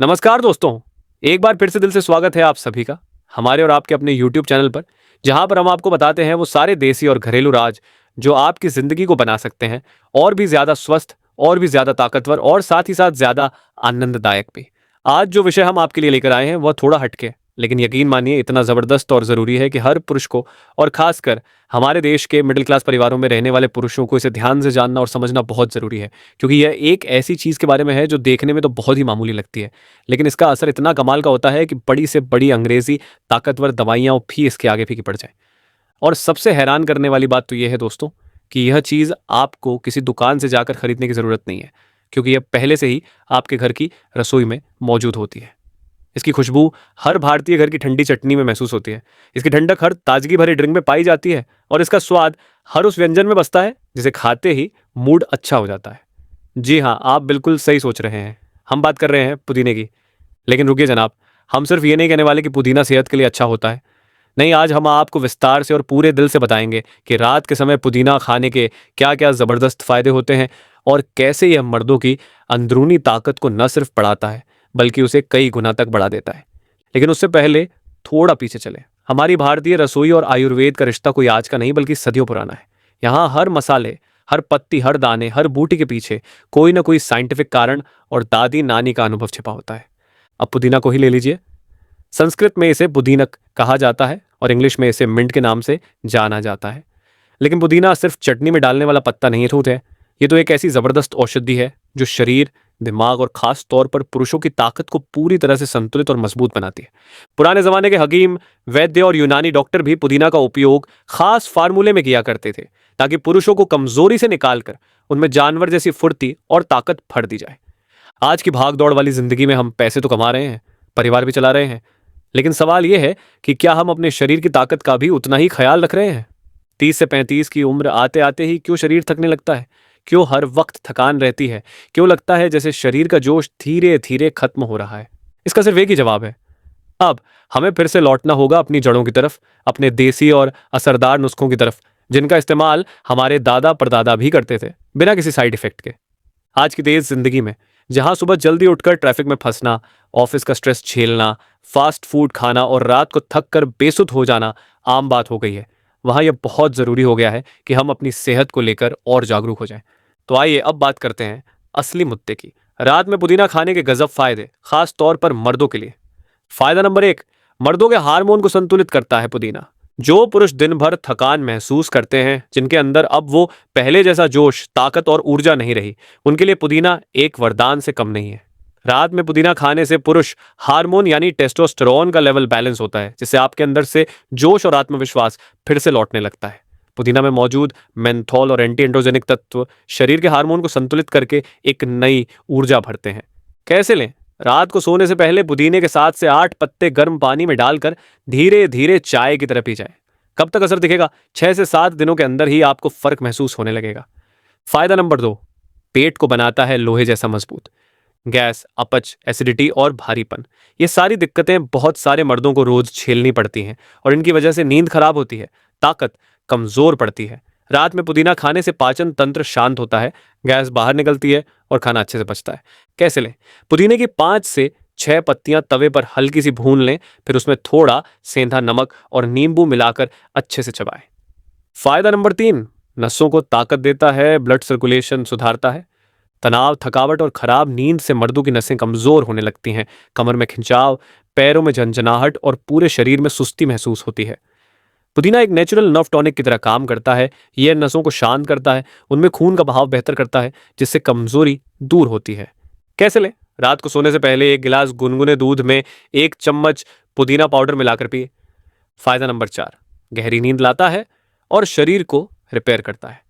नमस्कार दोस्तों। एक बार फिर से दिल से स्वागत है आप सभी का हमारे और आपके अपने YouTube चैनल पर, जहां पर हम आपको बताते हैं वो सारे देसी और घरेलू राज जो आपकी जिंदगी को बना सकते हैं और भी ज्यादा स्वस्थ, और भी ज्यादा ताकतवर और साथ ही साथ ज्यादा आनंददायक भी। आज जो विषय हम आपके लिए लेकर आए हैं वह थोड़ा हटके, लेकिन यकीन मानिए इतना जबरदस्त और जरूरी है कि हर पुरुष को, और खासकर हमारे देश के मिडिल क्लास परिवारों में रहने वाले पुरुषों को इसे ध्यान से जानना और समझना बहुत जरूरी है। क्योंकि यह एक ऐसी चीज के बारे में है जो देखने में तो बहुत ही मामूली लगती है, लेकिन इसका असर इतना कमाल का होता है कि बड़ी से बड़ी अंग्रेजी ताकतवर दवाइयां भी इसके आगे फीकी पड़ जाएं। और सबसे हैरान करने वाली बात तो यह है दोस्तों कि यह चीज़ आपको किसी दुकान से जाकर खरीदने की ज़रूरत नहीं है, क्योंकि यह पहले से ही आपके घर की रसोई में मौजूद होती है। इसकी खुशबू हर भारतीय घर की ठंडी चटनी में महसूस होती है। इसकी ठंडक हर ताजगी भरे ड्रिंक में पाई जाती है, और इसका स्वाद हर उस व्यंजन में बसता है जिसे खाते ही मूड अच्छा हो जाता है। जी हाँ, आप बिल्कुल सही सोच रहे हैं। हम बात कर रहे हैं पुदीने की। लेकिन रुकिए जनाब, हम सिर्फ ये नहीं कहने वाले कि पुदीना सेहत के लिए अच्छा होता है। नहीं, आज हम आपको विस्तार से और पूरे दिल से बताएंगे कि रात के समय पुदीना खाने के क्या क्या ज़बरदस्त फ़ायदे होते हैं, और कैसे यह मर्दों की अंदरूनी ताकत को न सिर्फ बढ़ाता है बल्कि उसे कई गुना तक बढ़ा देता है। लेकिन उससे पहले थोड़ा पीछे चले। हमारी भारतीय रसोई और आयुर्वेद का रिश्ता कोई आज का नहीं बल्कि सदियों पुराना है। यहाँ हर मसाले, हर पत्ती, हर दाने, हर बूटी के पीछे कोई ना कोई साइंटिफिक कारण और दादी नानी का अनुभव छिपा होता है। अब पुदीना को ही ले लीजिए। संस्कृत में इसे पुदीनक कहा जाता है और इंग्लिश में इसे मिंट के नाम से जाना जाता है। लेकिन पुदीना सिर्फ चटनी में डालने वाला पत्ता नहीं है। ये तो एक ऐसी जबरदस्त औषधि है जो शरीर, दिमाग और खास तौर पर पुरुषों की ताकत को पूरी तरह से संतुलित और मजबूत बनाती है। पुराने जमाने के हकीम, वैद्य और यूनानी डॉक्टर भी पुदीना का उपयोग खास फार्मूले में किया करते थे, ताकि पुरुषों को कमजोरी से निकालकर उनमें जानवर जैसी फुर्ती और ताकत भर दी जाए। आज की भाग दौड़ वाली जिंदगी में हम पैसे तो कमा रहे हैं, परिवार भी चला रहे हैं, लेकिन सवाल यह है कि क्या हम अपने शरीर की ताकत का भी उतना ही ख्याल रख रहे हैं? 30 से 35 की उम्र आते आते ही क्यों शरीर थकने लगता है? क्यों हर वक्त थकान रहती है? क्यों लगता है जैसे शरीर का जोश धीरे धीरे खत्म हो रहा है? इसका सिर्फ एक ही जवाब है। अब हमें फिर से लौटना होगा अपनी जड़ों की तरफ, अपने देसी और असरदार नुस्खों की तरफ, जिनका इस्तेमाल हमारे दादा परदादा भी करते थे, बिना किसी साइड इफेक्ट के। आज की तेज जिंदगी में, जहां सुबह जल्दी उठकर ट्रैफिक में फंसना, ऑफिस का स्ट्रेस झेलना, फास्ट फूड खाना और रात को थक कर बेसुध हो जाना आम बात हो गई है, वहां यह बहुत जरूरी हो गया है कि हम अपनी सेहत को लेकर और जागरूक हो जाएं। तो आइए अब बात करते हैं असली मुद्दे की। रात में पुदीना खाने के गजब फायदे, खास तौर पर मर्दों के लिए। फायदा नंबर 1, मर्दों के हार्मोन को संतुलित करता है पुदीना। जो पुरुष दिन भर थकान महसूस करते हैं, जिनके अंदर अब वो पहले जैसा जोश, ताकत और ऊर्जा नहीं रही, उनके लिए पुदीना एक वरदान से कम नहीं है। रात में पुदीना खाने से पुरुष हार्मोन यानी टेस्टोस्टेरोन का लेवल बैलेंस होता है, जिससे आपके अंदर से जोश और आत्मविश्वास फिर से लौटने लगता है। पुदीना में मौजूद मेंथोल और एंटी एंड्रोजेनिक तत्व शरीर के हार्मोन को संतुलित करके एक नई ऊर्जा भरते हैं। कैसे लें? रात को सोने से पहले पुदीने के 7 से 8 पत्ते गर्म पानी में डालकर धीरे धीरे चाय की तरह पी जाए। कब तक असर दिखेगा? 6 से 7 दिनों के अंदर ही आपको फर्क महसूस होने लगेगा। फायदा नंबर 2, पेट को बनाता है लोहे जैसा मजबूत। गैस, अपच, एसिडिटी और भारीपन, ये सारी दिक्कतें बहुत सारे मर्दों को रोज झेलनी पड़ती हैं, और इनकी वजह से नींद खराब होती है, ताकत कमजोर पड़ती है। रात में पुदीना खाने से पाचन तंत्र शांत होता है, गैस बाहर निकलती है और खाना अच्छे से पचता है। कैसे लें? पुदीने की 5 से 6 पत्तियां तवे पर हल्की सी भून लें, फिर उसमें थोड़ा सेंधा नमक और नींबू मिलाकर अच्छे से चबाएं। फायदा नंबर 3, नसों को ताकत देता है, ब्लड सर्कुलेशन सुधारता है। तनाव, थकावट और खराब नींद से मर्दों की नसें कमजोर होने लगती हैं, कमर में खिंचाव, पैरों में झंझनाहट और पूरे शरीर में सुस्ती महसूस होती है। पुदीना एक नेचुरल नर्व टॉनिक की तरह काम करता है। यह नसों को शांत करता है, उनमें खून का बहाव बेहतर करता है, जिससे कमजोरी दूर होती है। कैसे लें? रात को सोने से पहले 1 गिलास गुनगुने दूध में 1 चम्मच पुदीना पाउडर मिलाकर पिए। फायदा नंबर 4, गहरी नींद लाता है और शरीर को रिपेयर करता है।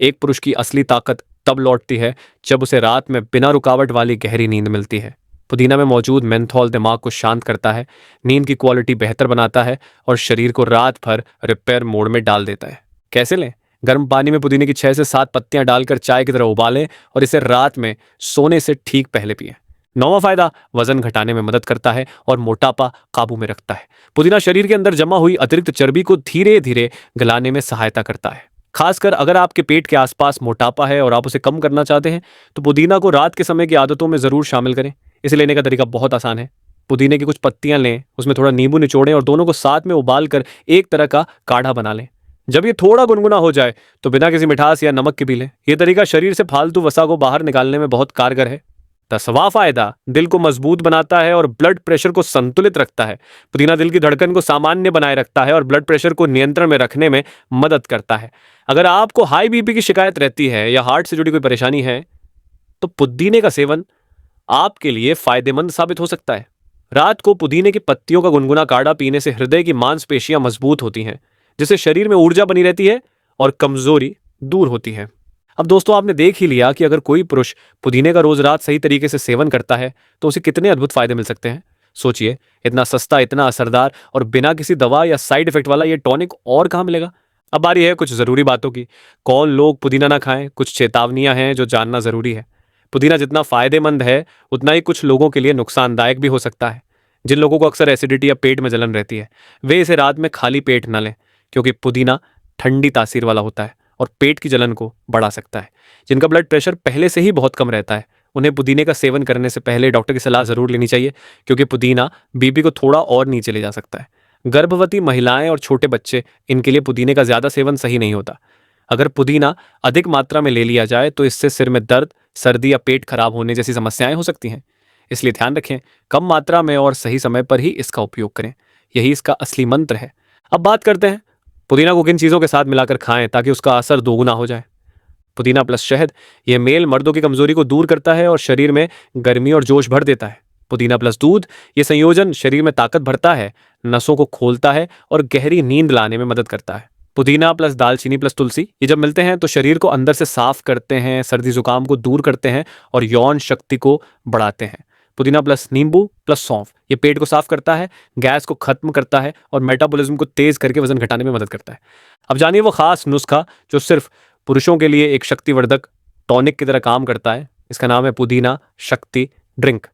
एक पुरुष की असली ताकत तब लौटती है जब उसे रात में बिना रुकावट वाली गहरी नींद मिलती है। पुदीना में मौजूद मेंथोल दिमाग को शांत करता है, नींद की क्वालिटी बेहतर बनाता है और शरीर को रात भर रिपेयर मोड में डाल देता है। कैसे लें? गर्म पानी में पुदीने की 6 से 7 पत्तियां डालकर चाय की तरह उबालें और इसे रात में सोने से ठीक पहले पिएं। 9वां फायदा, वजन घटाने में मदद करता है और मोटापा काबू में रखता है। पुदीना शरीर के अंदर जमा हुई अतिरिक्त चर्बी को धीरे धीरे गलाने में सहायता करता है। खासकर अगर आपके पेट के आसपास मोटापा है और आप उसे कम करना चाहते हैं, तो पुदीना को रात के समय की आदतों में जरूर शामिल करें। इसे लेने का तरीका बहुत आसान है। पुदीने की कुछ पत्तियां लें, उसमें थोड़ा नींबू निचोड़ें और दोनों को साथ में उबाल कर एक तरह का काढ़ा बना लें। जब ये थोड़ा गुनगुना हो जाए तो बिना किसी मिठास या नमक के पी लें। यह तरीका शरीर से फालतू वसा को बाहर निकालने में बहुत कारगर है। 10वां फायदा, दिल को मजबूत बनाता है और ब्लड प्रेशर को संतुलित रखता है। पुदीना दिल की धड़कन को सामान्य बनाए रखता है और ब्लड प्रेशर को नियंत्रण में रखने में मदद करता है। अगर आपको हाई बीपी की शिकायत रहती है या हार्ट से जुड़ी कोई परेशानी है तो पुदीने का सेवन आपके लिए फायदेमंद साबित हो सकता है। रात को पुदीने की पत्तियों का गुनगुना काढ़ा पीने से हृदय की मांसपेशियां मजबूत होती हैं, जिससे शरीर में ऊर्जा बनी रहती है और कमजोरी दूर होती है। अब दोस्तों, आपने देख ही लिया कि अगर कोई पुरुष पुदीने का रोज रात सही तरीके से सेवन करता है तो उसे कितने अद्भुत फायदे मिल सकते हैं। सोचिए, इतना सस्ता, इतना असरदार और बिना किसी दवा या साइड इफेक्ट वाला ये टॉनिक और कहाँ मिलेगा। अब बारी है कुछ जरूरी बातों की। कौन लोग पुदीना ना खाएं, कुछ चेतावनियां हैं जो जानना जरूरी है। पुदीना जितना फायदेमंद है उतना ही कुछ लोगों के लिए नुकसानदायक भी हो सकता है। जिन लोगों को अक्सर एसिडिटी या पेट में जलन रहती है वे इसे रात में खाली पेट न लें, क्योंकि पुदीना ठंडी तासीर वाला होता है और पेट की जलन को बढ़ा सकता है। जिनका ब्लड प्रेशर पहले से ही बहुत कम रहता है उन्हें पुदीने का सेवन करने से पहले डॉक्टर की सलाह जरूर लेनी चाहिए, क्योंकि पुदीना बीपी को थोड़ा और नीचे ले जा सकता है। गर्भवती महिलाएं और छोटे बच्चे, इनके लिए पुदीने का ज्यादा सेवन सही नहीं होता। अगर पुदीना अधिक मात्रा में ले लिया जाए तो इससे सिर में दर्द, सर्दी या पेट खराब होने जैसी समस्याएं हो सकती हैं। इसलिए ध्यान रखें, कम मात्रा में और सही समय पर ही इसका उपयोग करें। यही इसका असली मंत्र है। अब बात करते हैं पुदीना को किन चीज़ों के साथ मिलाकर खाएं ताकि उसका असर दोगुना हो जाए। पुदीना प्लस शहद, यह मेल मर्दों की कमजोरी को दूर करता है और शरीर में गर्मी और जोश भर देता है। पुदीना प्लस दूध, यह संयोजन शरीर में ताकत भरता है, नसों को खोलता है और गहरी नींद लाने में मदद करता है। पुदीना प्लस दालचीनी प्लस तुलसी, ये जब मिलते हैं तो शरीर को अंदर से साफ करते हैं, सर्दी जुकाम को दूर करते हैं और यौन शक्ति को बढ़ाते हैं। पुदीना प्लस नींबू प्लस सौंफ, ये पेट को साफ करता है, गैस को खत्म करता है और मेटाबॉलिज्म को तेज करके वजन घटाने में मदद करता है। अब जानिए वो खास नुस्खा जो सिर्फ पुरुषों के लिए एक शक्तिवर्धक टॉनिक की तरह काम करता है। इसका नाम है पुदीना शक्ति ड्रिंक।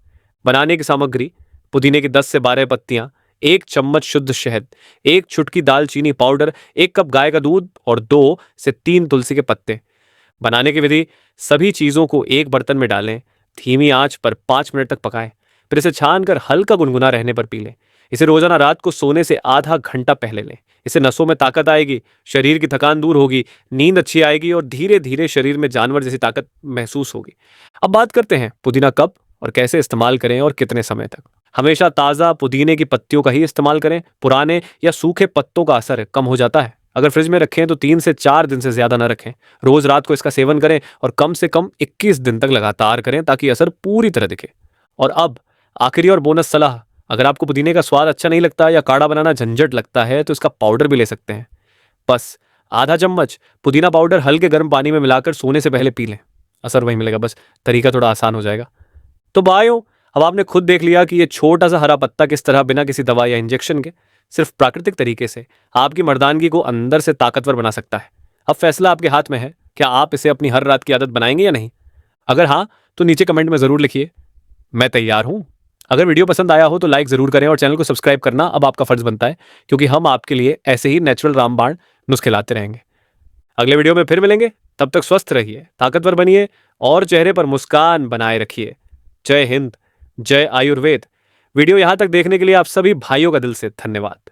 बनाने की सामग्री: पुदीने की 10 से 12 पत्तियां, 1 चम्मच शुद्ध शहद, 1 चुटकी दालचीनी पाउडर, 1 कप गाय का दूध और 2 से 3 तुलसी के पत्ते। बनाने की विधि: सभी चीजों को एक बर्तन में डालें, धीमी आंच पर 5 मिनट तक पकाएं, फिर इसे छानकर हल्का गुनगुना रहने पर पी लें। इसे रोजाना रात को सोने से आधा घंटा पहले लें। इससे नसों में ताकत आएगी, शरीर की थकान दूर होगी, नींद अच्छी आएगी और धीरे धीरे शरीर में जानवर जैसी ताकत महसूस होगी। अब बात करते हैं पुदीना कब और कैसे इस्तेमाल करें और कितने समय तक। हमेशा ताज़ा पुदीने की पत्तियों का ही इस्तेमाल करें। पुराने या सूखे पत्तों का असर कम हो जाता है। अगर फ्रिज में रखें तो 3 से 4 दिन से ज्यादा न रखें। रोज रात को इसका सेवन करें और कम से कम 21 दिन तक लगातार करें ताकि असर पूरी तरह दिखे। और अब आखिरी और बोनस सलाह: अगर आपको पुदीने का स्वाद अच्छा नहीं लगता या काढ़ा बनाना झंझट लगता है तो इसका पाउडर भी ले सकते हैं। बस आधा चम्मच पुदीना पाउडर हल्के गर्म पानी में मिलाकर सोने से पहले पी लें, असर वही मिलेगा, बस तरीका थोड़ा आसान हो जाएगा। तो भाइयों, अब आपने खुद देख लिया कि ये छोटा सा हरा पत्ता किस तरह बिना किसी दवा या इंजेक्शन के सिर्फ प्राकृतिक तरीके से आपकी मर्दानगी को अंदर से ताकतवर बना सकता है। अब फैसला आपके हाथ में है, क्या आप इसे अपनी हर रात की आदत बनाएंगे या नहीं। अगर हाँ तो नीचे कमेंट में जरूर लिखिए, मैं तैयार हूं। अगर वीडियो पसंद आया हो तो लाइक जरूर करें और चैनल को सब्सक्राइब करना अब आपका फर्ज बनता है, क्योंकि हम आपके लिए ऐसे ही नेचुरल रामबाण नुस्खे लाते रहेंगे। अगले वीडियो में फिर मिलेंगे, तब तक स्वस्थ रहिए, ताकतवर बनिए और चेहरे पर मुस्कान बनाए रखिए। जय हिंद, जय आयुर्वेद। वीडियो यहां तक देखने के लिए आप सभी भाइयों का दिल से धन्यवाद।